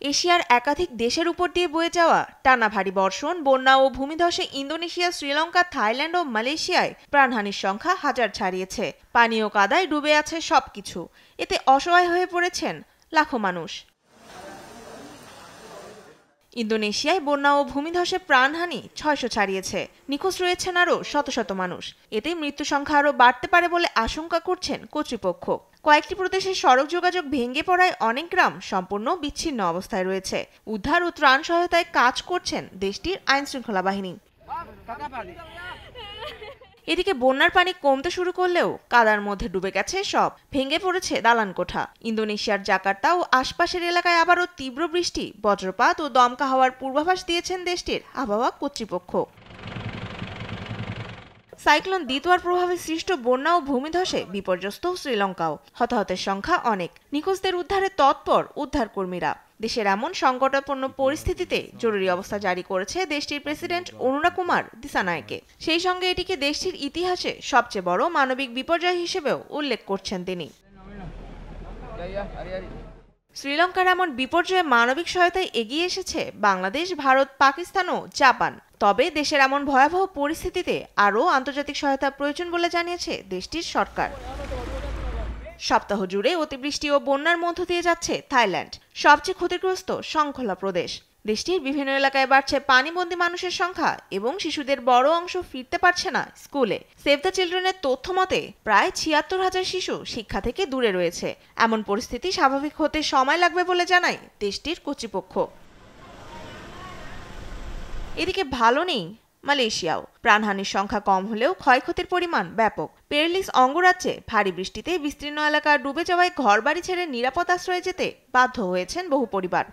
এশিয়ার একাধিক দেশের উপর দিয়ে বয়ে যাওয়া টানা ভারী বর্ষণ, বন্যা ও ভূমিধসে ইন্দোনেশিয়া, শ্রীলঙ্কা, থাইল্যান্ড ও মালয়েশিয়ায় প্রাণহানির সংখ্যা হাজার ছাড়িয়েছে। পানি ও কাদায় ডুবে আছে সবকিছু। এতে অসহায় হয়ে পড়েছেন লাখো মানুষ। ইন্দোনেশিয়ায় বন্যা ও ভূমিধসে প্রাণহানি ৬০০ ছাড়িয়েছে। নিখোঁজ রয়েছেন আরও শত শত মানুষ। এতে মৃত্যু সংখ্যা আরও বাড়তে পারে বলে আশঙ্কা করছেন কর্তৃপক্ষ। কয়েকটি প্রদেশে সড়ক যোগাযোগ ভেঙে পড়ায় অনেক গ্রাম সম্পূর্ণ বিচ্ছিন্ন অবস্থায় রয়েছে। উদ্ধার ও ত্রাণ সহায়তায় কাজ করছেন দেশটির আইনশৃঙ্খলা বাহিনী। এদিকে বন্যার পানি কমতে শুরু করলেও কাদার মধ্যে ডুবে গেছে সব। ভেঙে পড়েছে দালান কোঠা। ইন্দোনেশিয়ার জাকার্তা ও আশপাশের এলাকায় আবারও তীব্র বৃষ্টি, বজ্রপাত ও দমকা হওয়ার পূর্বাভাস দিয়েছেন দেশটির আবহাওয়া কর্তৃপক্ষ। সাইক্লোন দিতোয়ার প্রভাবে সৃষ্ট বন্যা ও ভূমিধসে বিপর্যস্ত শ্রীলঙ্কাও। হতাহতের সংখ্যা অনেক। নিখোঁজদের উদ্ধারে তৎপর উদ্ধারকর্মীরা। দেশের এমন সংকটাপন্ন পরিস্থিতিতে জরুরি অবস্থা জারি করেছে দেশটির প্রেসিডেন্ট অনুরা কুমার দিসানায়কে। সেই সঙ্গে এটিকে দেশটির ইতিহাসে সবচেয়ে বড় মানবিক বিপর্যয় হিসেবেও উল্লেখ করছেন তিনি। শ্রীলঙ্কার এমন বিপর্যয়ে মানবিক সহায়তায় এগিয়ে এসেছে বাংলাদেশ, ভারত, পাকিস্তান ও জাপান। তবে দেশের এমন ভয়াবহ পরিস্থিতিতে আরও আন্তর্জাতিক সহায়তা প্রয়োজন বলে জানিয়েছে দেশটির সরকার। সপ্তাহ জুড়ে অতিবৃষ্টি ও বন্যার মধ্য দিয়ে যাচ্ছে থাইল্যান্ড, সবচেয়ে ক্ষতিগ্রস্ত শৃঙ্খলা প্রদেশ। দেশটির বিভিন্ন এলাকায় বাড়ছে পানিবন্দী মানুষের সংখ্যা এবং শিশুদের বড় অংশ ফিরতে পারছে না স্কুলে। সেভ দ্য চিলড্রেনের তথ্য মতে প্রায় ৭৬,০০০ শিশু শিক্ষা থেকে দূরে রয়েছে। এমন পরিস্থিতি স্বাভাবিক হতে সময় লাগবে বলে জানায় দেশটির কর্তৃপক্ষ। এদিকে ভালো নেই মালয়েশিয়াও। প্রাণহানির সংখ্যা কম হলেও ক্ষয়ক্ষতির পরিমাণ ব্যাপক। পেরলিস অঙ্গরাজ্যে ভারী বৃষ্টিতে বিস্তীর্ণ এলাকা ডুবে যাওয়ায় ঘরবাড়ি ছেড়ে নিরাপদ আশ্রয়ে যেতে বাধ্য হয়েছেন বহু পরিবার।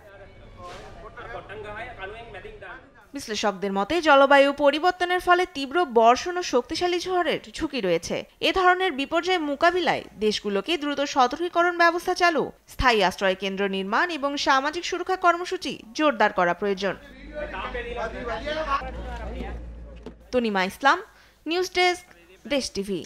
বিশ্লেষকদের মতে জলবায়ু পরিবর্তনের ফলে তীব্র বর্ষণ ও শক্তিশালী ঝড়ের ঝুঁকি রয়েছে। এ ধরনের বিপর্যয় মোকাবিলায় দেশগুলোকে দ্রুত সতর্কীকরণ ব্যবস্থা চালু, স্থায়ী আশ্রয় কেন্দ্র নির্মাণ এবং সামাজিক সুরক্ষা কর্মসূচি জোরদার করা প্রয়োজন। তনিমা ইসলাম, নিউজ ডেস্ক, দেশ টিভি।